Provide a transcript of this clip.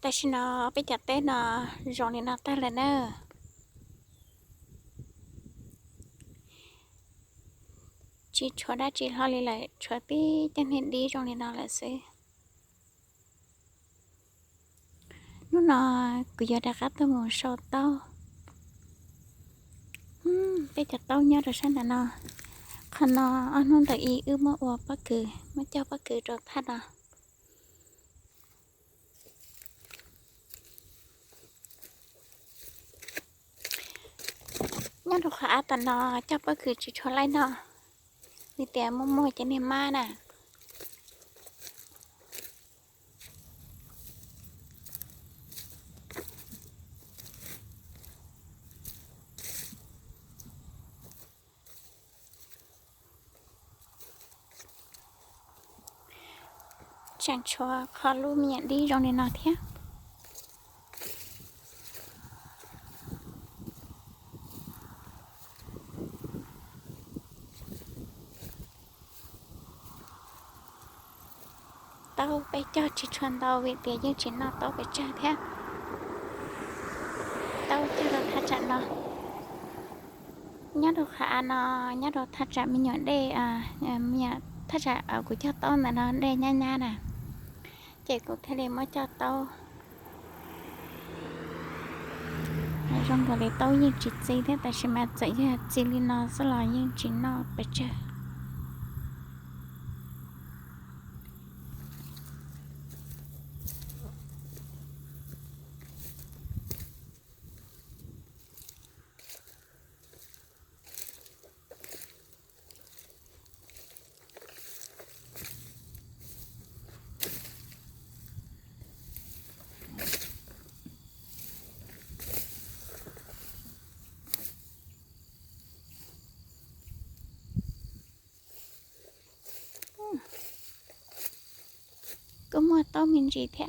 แต่ฉันไปจัดเต้นรองนี่นาแต่ละเนอจีชัวได้จีฮอลลีเลยชัวตีจันเห็นดีรองนี่นาเลยสินู่นกูอยากได้กัตต์หมูชอตเต้าไปจัดเต้าเนี่ยเดี๋ยวฉันนะขนอันนั้นแต่อีมาอวบปะคือมาเจ้าปะคือรถท่านเนี่ยเราขาแต่เจ้าปะคือจีชัวไรนี่แต่มั่วจะเนี่ยมาน่ะฉันชัวขอรู้มีอย่างดีรองนี่นาเทียเต้าไปเจ้าจีชวนเต้าเวียดยังจีนเต้าไปเจ้าเทียเต้าเจ้าเราทัดจันnhớ được khả nhớ được thật ra mình nhận đây mình thật ra ở của cho tao là nó đây nha nha nè chị cũng thấy đây mới cho tao trong cái này tao như chỉ gì thế tại sao mà chạy ra chỉ li nó sẽ là những chuyện nó phải chơi có mua tao mình gì thế